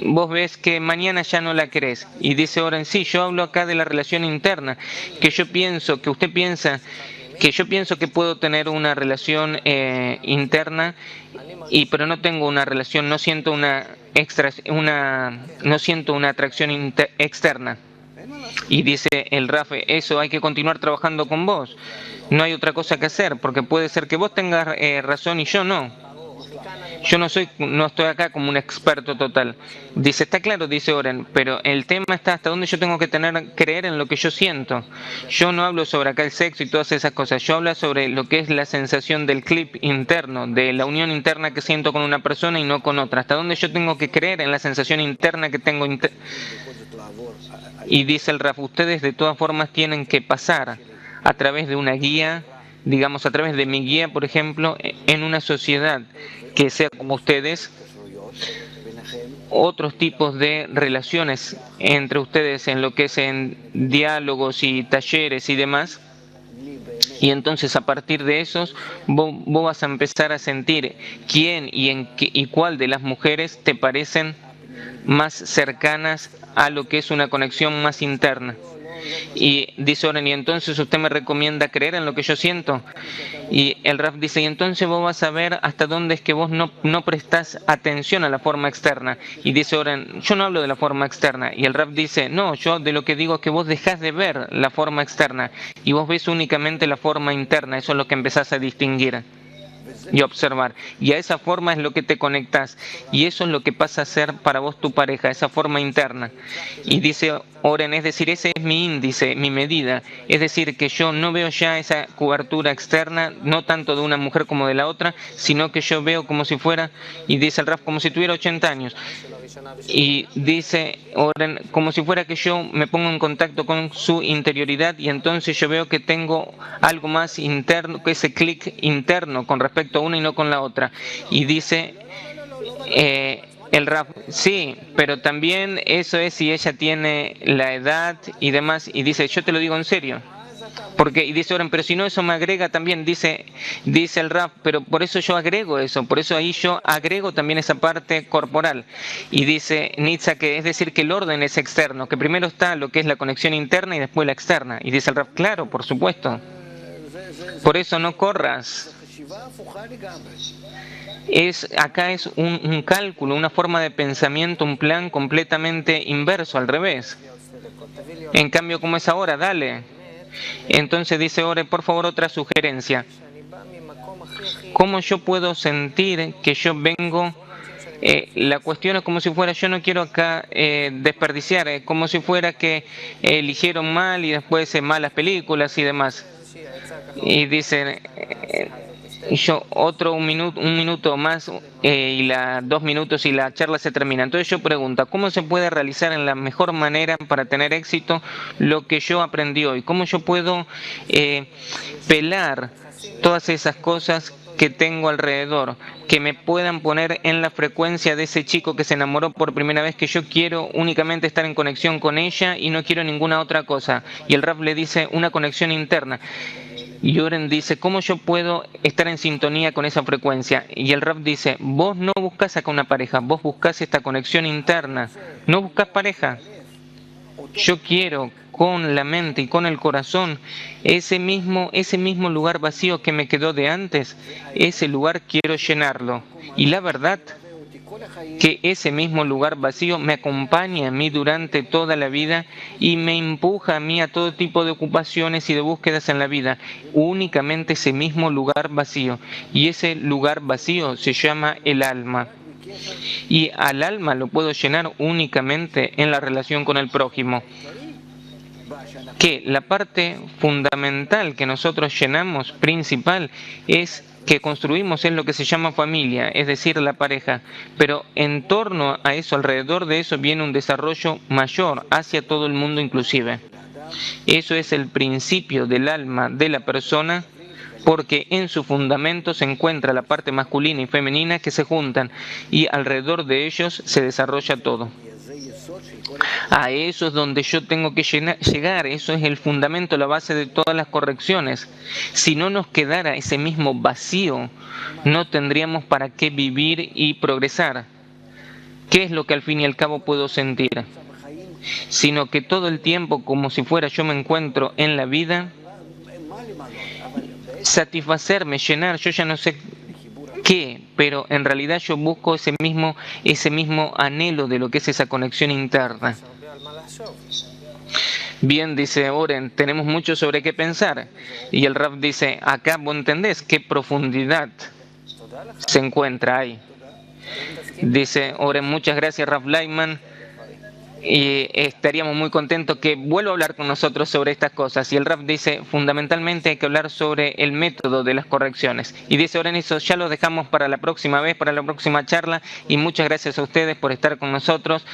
vos ves que mañana ya no la querés. Y dice Oren, sí, yo hablo acá de la relación interna, que yo pienso, que usted piensa, que yo pienso que puedo tener una relación interna, pero no tengo una relación, no siento no siento una atracción externa. Y dice el Rafe, eso hay que continuar trabajando con vos. No hay otra cosa que hacer, porque puede ser que vos tengas razón y yo no. Yo no estoy acá como un experto total. Dice, está claro, dice Oren, pero el tema está hasta dónde yo tengo que creer en lo que yo siento. Yo no hablo sobre acá el sexo y todas esas cosas. Yo hablo sobre lo que es la sensación del clip interno, de la unión interna que siento con una persona y no con otra. Hasta dónde yo tengo que creer en la sensación interna que tengo. Y dice el Raf, ustedes de todas formas tienen que pasar a través de una guía, digamos a través de mi guía, por ejemplo, en una sociedad que sea como ustedes, otros tipos de relaciones entre ustedes en lo que es en diálogos y talleres y demás. Y entonces a partir de esos vos vas a empezar a sentir quién y cuál de las mujeres te parecen más cercanas a lo que es una conexión más interna. Y dice Oren, y entonces usted me recomienda creer en lo que yo siento. Y el Raf dice, y entonces vos vas a ver hasta dónde es que vos no prestás atención a la forma externa. Y dice Oren, yo no hablo de la forma externa. Y el Raf dice, no, yo de lo que digo es que vos dejás de ver la forma externa y vos ves únicamente la forma interna. Eso es lo que empezás a distinguir y observar. Y a esa forma es lo que te conectas. Y eso es lo que pasa a ser para vos tu pareja, esa forma interna. Y dice Oren, es decir, ese es mi índice, mi medida. Es decir, que yo no veo ya esa cobertura externa, no tanto de una mujer como de la otra, sino que yo veo como si fuera, y dice el Raf, como si tuviera 80 años. Y dice Oren, como si fuera que yo me pongo en contacto con su interioridad y entonces yo veo que tengo algo más interno, que ese clic interno con respecto a una y no con la otra. Y dice el Raf, sí, pero también eso es si ella tiene la edad y demás. Y dice, yo te lo digo en serio. Porque, y dice Oren, pero si no eso me agrega también, dice el Raf, pero por eso yo agrego eso, por eso ahí yo agrego también esa parte corporal. Y dice Nitza que es decir que el orden es externo, que primero está lo que es la conexión interna y después la externa. Y dice el Raf, claro, por supuesto. Por eso no corras. Acá es un cálculo, una forma de pensamiento, un plan completamente inverso, al revés. En cambio, como es ahora, dale. Entonces dice Ore, por favor, otra sugerencia. ¿Cómo yo puedo sentir que yo vengo? La cuestión es como si fuera, yo no quiero acá desperdiciar, como si fuera que eligieron mal y después malas películas y demás. Y dicen, yo un minuto más y 2 minutos y la charla se termina. Entonces yo pregunto, ¿cómo se puede realizar en la mejor manera para tener éxito lo que yo aprendí hoy? ¿Cómo yo puedo pelar todas esas cosas que tengo alrededor, que me puedan poner en la frecuencia de ese chico que se enamoró por primera vez, que yo quiero únicamente estar en conexión con ella y no quiero ninguna otra cosa? Y el Raf le dice una conexión interna. Y Oren dice, ¿cómo yo puedo estar en sintonía con esa frecuencia? Y el Raf dice, vos no buscás acá una pareja, vos buscás esta conexión interna, no buscás pareja. Yo quiero con la mente y con el corazón ese mismo lugar vacío que me quedó de antes, ese lugar quiero llenarlo. Y la verdad que ese mismo lugar vacío me acompaña a mí durante toda la vida y me empuja a mí a todo tipo de ocupaciones y de búsquedas en la vida. Únicamente ese mismo lugar vacío. Y ese lugar vacío se llama el alma. Y al alma lo puedo llenar únicamente en la relación con el prójimo. Que la parte fundamental que nosotros llenamos, principal, es que construimos en lo que se llama familia, es decir, la pareja, pero en torno a eso, alrededor de eso, viene un desarrollo mayor hacia todo el mundo inclusive. Eso es el principio del alma de la persona, porque en su fundamento se encuentra la parte masculina y femenina que se juntan y alrededor de ellos se desarrolla todo. A eso es donde yo tengo que llegar, eso es el fundamento, la base de todas las correcciones. Si no nos quedara ese mismo vacío, no tendríamos para qué vivir y progresar. ¿Qué es lo que al fin y al cabo puedo sentir? Sino que todo el tiempo, como si fuera yo me encuentro en la vida, satisfacerme, llenar, yo ya no sé qué, pero en realidad yo busco ese mismo anhelo de lo que es esa conexión interna. Bien, dice Oren, tenemos mucho sobre qué pensar. Y el Raf dice, acá vos entendés qué profundidad se encuentra ahí. Dice Oren, muchas gracias Raf Lightman. Y estaríamos muy contentos que vuelva a hablar con nosotros sobre estas cosas. Y el Raf dice, fundamentalmente hay que hablar sobre el método de las correcciones. Y dice Oren, eso ya lo dejamos para la próxima vez, para la próxima charla. Y muchas gracias a ustedes por estar con nosotros.